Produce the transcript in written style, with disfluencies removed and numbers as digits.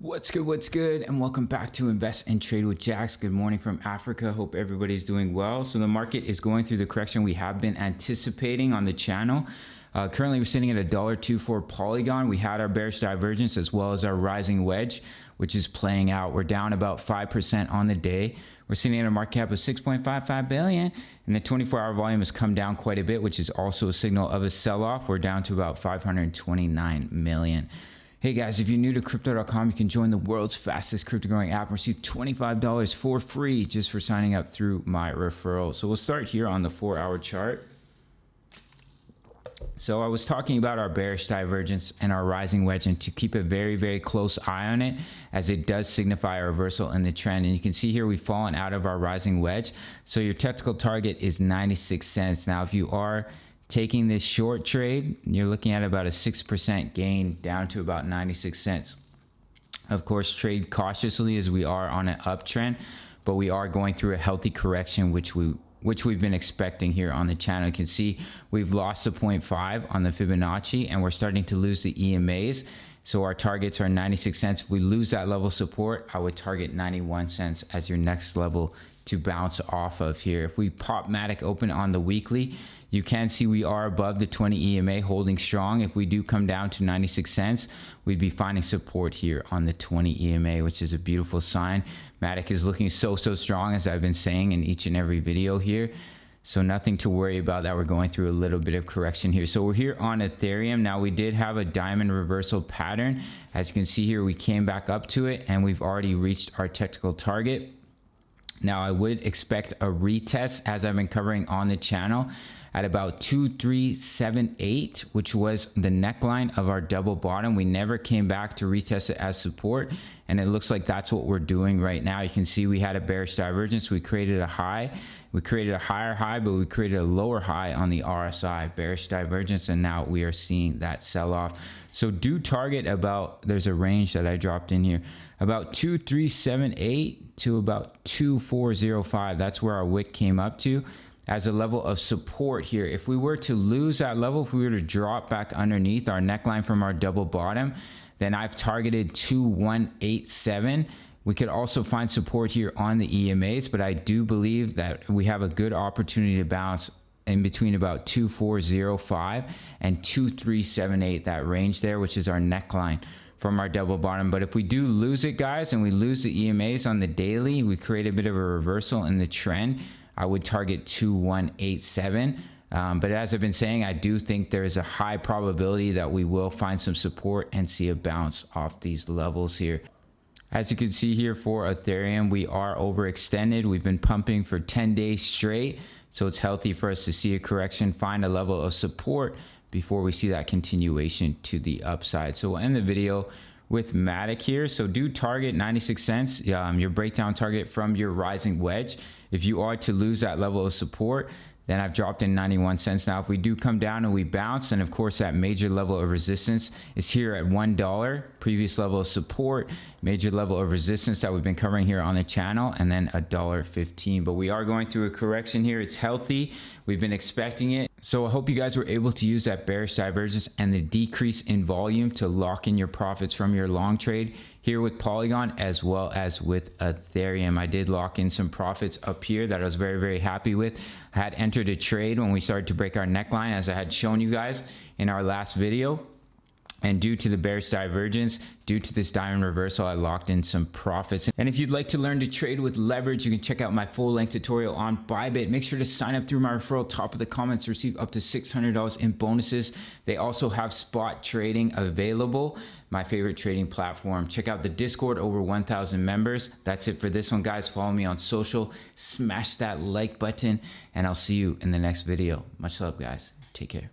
What's good, and welcome back to Invest and Trade with Jax. Good morning from Africa. Hope everybody's doing well. So the market is going through the correction we have been anticipating on the channel. Currently, we're sitting at $1.02 for Polygon. We had our bearish divergence as well as our rising wedge, which is playing out. We're down about 5% on the day. We're sitting at a market cap of 6.55 billion, and the 24-hour volume has come down quite a bit, which is also a signal of a sell-off. We're down to about 529 million. Hey guys, if you're new to crypto.com, you can join the world's fastest crypto growing app and receive $25 for free just for signing up through my referral. So we'll start here on the 4-hour chart. So I was talking about our bearish divergence and our rising wedge, and to keep a very close eye on it, as it does signify a reversal in the trend. And you can see here we've fallen out of our rising wedge. So your technical target is 96 cents. Now, if you are taking this short trade, you're looking at about a 6% gain down to about 96 cents. Of course, trade cautiously as we are on an uptrend, but we are going through a healthy correction, which we've been expecting here on the channel. You can see we've lost the 0.5 on the Fibonacci, and we're starting to lose the EMAs. So our targets are 96 cents. If we lose that level of support, I would target 91 cents as your next level to bounce off of here. If we pop Matic open on the weekly, you can see we are above the 20 EMA, holding strong. If we do come down to 96 cents, we'd be finding support here on the 20 EMA, which is a beautiful sign. Matic is looking so strong, as I've been saying in each and every video here. So nothing to worry about that. We're going through a little bit of correction here. So we're here on Ethereum. Now, we did have a diamond reversal pattern. As you can see here, we came back up to it and we've already reached our technical target. Now, I would expect a retest, as I've been covering on the channel, at about 2378, which was the neckline of our double bottom. We never came back to retest it as support, and it looks like that's what we're doing right now. You can see we had a bearish divergence. We created a high. We created a higher high, but we created a lower high on the RSI, bearish divergence, and now we are seeing that sell off. So do target about, there's a range that I dropped in here, about 2378 to about 2405. That's where our wick came up to as a level of support here. If we were to lose that level, if we were to drop back underneath our neckline from our double bottom, then I've targeted 2187. We could also find support here on the EMAs, but I do believe that we have a good opportunity to bounce in between about 2405 and 2378, that range there, which is our neckline from our double bottom. But if we do lose it, guys, and we lose the EMAs on the daily, we create a bit of a reversal in the trend, I would target 2187. But as I've been saying, I do think there is a high probability that we will find some support and see a bounce off these levels here. As you can see here for Ethereum, we are overextended. We've been pumping for 10 days straight. So it's healthy for us to see a correction, find a level of support before we see that continuation to the upside. So we'll end the video with Matic here. So do target 96 cents, your breakdown target from your rising wedge. If you are to lose that level of support, then I've dropped in 91 cents. Now, if we do come down and we bounce, and of course that major level of resistance is here at $1, previous level of support, major level of resistance that we've been covering here on the channel, and then $1.15. But we are going through a correction here. It's healthy. We've been expecting it. So I hope you guys were able to use that bearish divergence and the decrease in volume to lock in your profits from your long trade here with Polygon as well as with Ethereum. I did lock in some profits up here that I was very happy with. I had entered a trade when we started to break our neckline, as I had shown you guys in our last video. And due to the bearish divergence, due to this diamond reversal, I locked in some profits. And if you'd like to learn to trade with leverage, you can check out my full length tutorial on Bybit. Make sure to sign up through my referral, top of the comments, receive up to $600 in bonuses. They also have spot trading available, my favorite trading platform. Check out the Discord, over 1,000 members. That's it for this one, guys. Follow me on social, smash that like button, and I'll see you in the next video. Much love, guys. Take care.